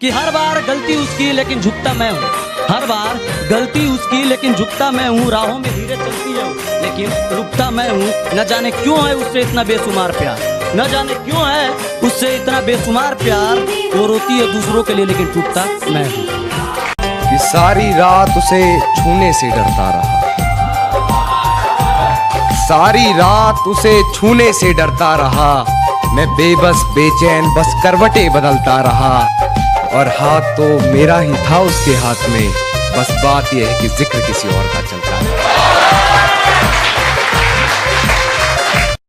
कि हर बार गलती उसकी लेकिन झुकता मैं हूँ। हर बार गलती उसकी लेकिन झुकता मैं हूँ। राहों में धीरे चलती है लेकिन रुकता मैं हूँ। न जाने क्यों है उससे इतना बेशुमार प्यार, न जाने क्यों है उससे इतना बेशुमार प्यार। वो रोती है दूसरों के लिए लेकिन टूटता मैं हूँ। कि सारी रात उसे छूने से डरता रहा, सारी रात उसे छूने से डरता रहा। मैं बेबस बेचैन बस करवटें बदलता रहा, और हाथ तो मेरा ही था उसके हाथ में। बस बात यह है कि जिक्र किसी और का चलता है।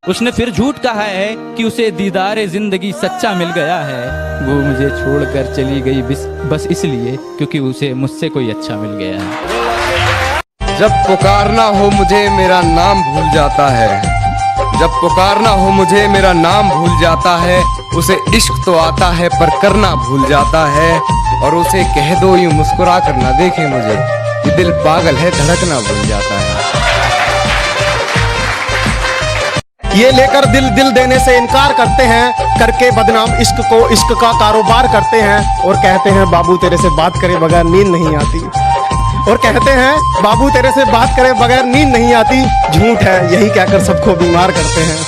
उसने फिर झूठ कहा है कि उसे दीदारे जिंदगी सच्चा मिल गया है। वो मुझे छोड़कर चली गई बस इसलिए क्योंकि उसे मुझसे कोई अच्छा मिल गया है। जब पुकारना हो मुझे मेरा नाम भूल जाता है, जब पुकारना हो मुझे मेरा नाम भूल जाता है। उसे इश्क तो आता है पर करना भूल जाता है, और उसे कह दो यूं मुस्कुरा कर ना देखे मुझे, ये दिल पागल है धड़कना भूल जाता है। ये लेकर दिल देने से इनकार करते हैं, करके बदनाम इश्क को इश्क का कारोबार करते हैं। और कहते हैं बाबू तेरे से बात करे बगैर नींद नहीं आती, और कहते हैं बाबू तेरे से बात करे बगैर नींद नहीं आती। झूठ है यही कहकर सबको बीमार करते हैं।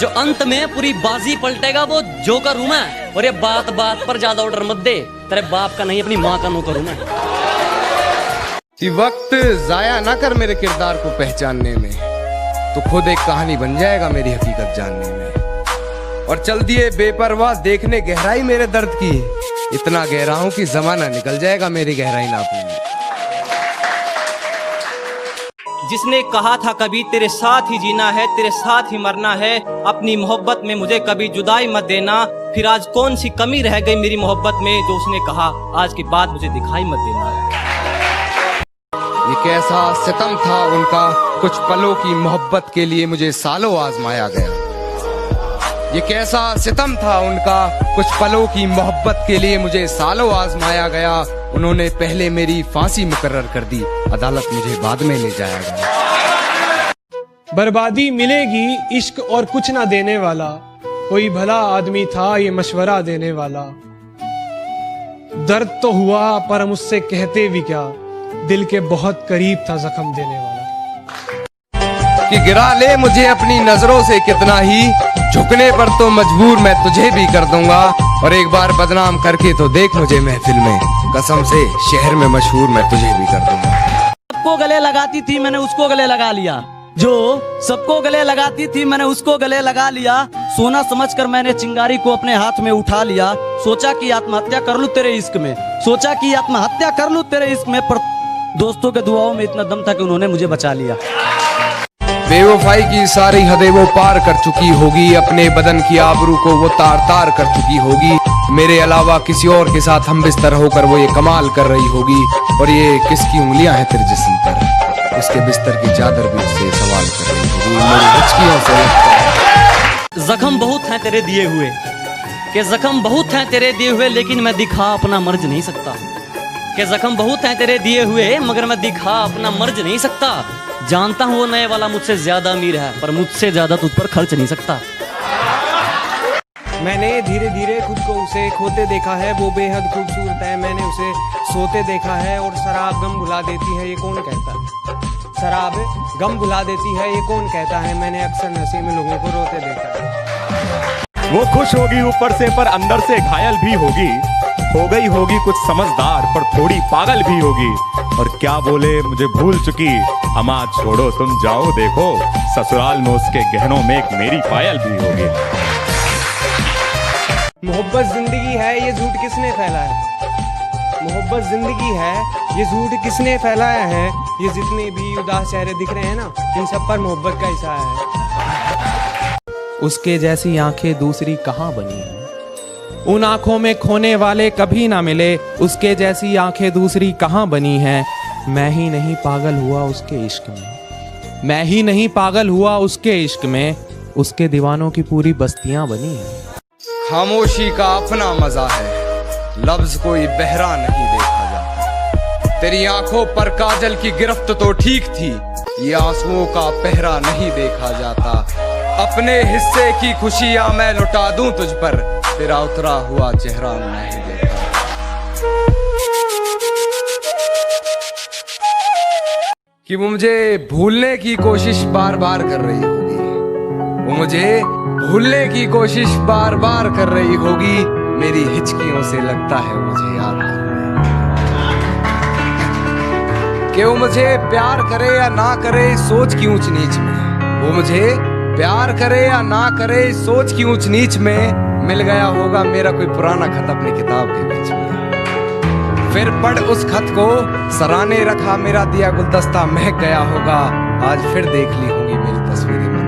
जो अंत में पूरी बाजी पलटेगा वो जोकर हूं मैं। और ये बात बात पर ज्यादा ऑर्डर मत दे, तेरे बाप का नहीं अपनी माँ का नौकर हूं मैं। कि वक्त जाया ना कर मेरे किरदार को पहचानने में, तो खुद एक कहानी बन जाएगा मेरी हकीकत जानने में। और चल दिए बेपरवाह देखने गहराई मेरे दर्द की, इतना गहरा हूं कि जमाना निकल जाएगा मेरी गहराई नापने में। जिसने कहा था कभी तेरे साथ ही जीना है, तेरे साथ ही मरना है, अपनी मोहब्बत में मुझे कभी जुदाई मत देना। फिर आज कौन सी कमी रह गई मेरी मोहब्बत में जो उसने कहा आज के बाद मुझे दिखाई मत देना। ये कैसा सितम था उनका, कुछ पलों की मोहब्बत के लिए मुझे सालों आजमाया गया। ये कैसा सितम था उनका, कुछ पलों की मोहब्बत के लिए मुझे सालों आजमाया गया। उन्होंने पहले मेरी फांसी मुकर्रर कर दी, अदालत मुझे बाद में ले जाया गया। बर्बादी मिलेगी इश्क और कुछ ना देने वाला, कोई भला आदमी था ये मशवरा देने वाला। दर्द तो हुआ पर मुझसे कहते भी क्या, दिल के बहुत करीब था जख्म देने वाला। कि गिरा ले मुझे अपनी नजरों से कितना ही, झुकने पर तो मजबूर मैं तुझे भी कर दूंगा। और एक बार बदनाम करके तो देख मुझे महफिल में, कसम से शहर में मशहूर मैं तुझे भी कर दूंगा। सबको गले लगाती थी मैंने उसको गले लगा लिया, जो सबको गले लगाती थी मैंने उसको गले लगा लिया। सोना समझकर मैंने चिंगारी को अपने हाथ में उठा लिया। सोचा कि आत्महत्या कर लूं तेरे इश्क में, सोचा कि आत्महत्या कर लूं तेरे इश्क में, पर दोस्तों के दुआओं में इतना दम था कि उन्होंने मुझे बचा लिया। बेवफाई की सारी हदें वो पार कर चुकी होगी, अपने बदन की आबरू को वो तार तार कर चुकी होगी। मेरे अलावा किसी और के साथ हम बिस्तर होकर वो ये कमाल कर रही होगी। और ये किसकी उंगलियां हैं तेरे जिस्म पर, उसके बिस्तर की चादर भी उससे सवाल कर रही होगी। मेरी हिचकियों से लगता है जख्म बहुत हैं तेरे दिए हुए, कि जख्म बहुत हैं तेरे दिए हुए, लेकिन मैं दिखा अपना मर्ज नहीं सकता। कि जख्म बहुत हैं तेरे दिए हुए मगर मैं दिखा अपना मर्ज नहीं सकता। जानता हूँ वो नए वाला मुझसे ज्यादा अमीर है, पर मुझसे ज्यादा तुझ पर खर्च नहीं सकता। मैंने धीरे धीरे खुद को उसे खोते देखा है, वो बेहद खूबसूरत है। मैंने उसे सोते देखा है, और शराब गम भुला देती है ये कौन कहता है, शराब गम भुला देती है ये कौन कहता है। मैंने अक्सर नशे में लोगों को रोते देखा है। वो खुश होगी ऊपर से पर अंदर से घायल भी होगी, हो गई होगी कुछ समझदार पर थोड़ी पागल भी होगी। और क्या बोले मुझे भूल चुकी, अम्मा छोड़ो तुम जाओ देखो, ससुराल में उसके गहनों में एक मेरी पायल भी होगी। मोहब्बत जिंदगी है ये झूठ किसने फैलाया, मोहब्बत जिंदगी है ये झूठ किसने फैलाया है। ये जितने भी उदास चेहरे दिख रहे हैं ना, इन सब पर मोहब्बत का हिस्सा है। उसके जैसी आंखें दूसरी कहाँ बनी है, उन आंखों में खोने वाले कभी ना मिले। उसके जैसी आंखें दूसरी कहाँ बनी हैं। मैं ही नहीं पागल हुआ उसके इश्क में, मैं ही नहीं पागल हुआ उसके इश्क में, उसके दीवानों की पूरी बस्तियां बनी हैं। खामोशी का अपना मजा है, लफ्ज कोई बहरा नहीं देखा जाता। तेरी आंखों पर काजल की गिरफ्त तो ठीक थी, ये आंसुओं का पहरा नहीं देखा जाता। अपने हिस्से की खुशियां मैं लुटा दूं तुझ पर, तेरा उतरा हुआ चेहरा मैं ही देखा। कि वो मुझे भूलने की कोशिश बार बार कर रही होगी, वो मुझे भूलने की कोशिश बार बार कर रही होगी, मेरी हिचकियों से लगता है वो मुझे याद कर रही है। कि वो मुझे प्यार करे या ना करे सोच की ऊंच नीच में, वो मुझे प्यार करे या ना करे सोच की ऊंच नीच में, मिल गया होगा मेरा कोई पुराना खत अपनी किताब के बीच में। फिर पढ़ उस खत को सराहने रखा मेरा दिया गुलदस्ता महक गया होगा, आज फिर देख ली होंगी मेरी तस्वीरें।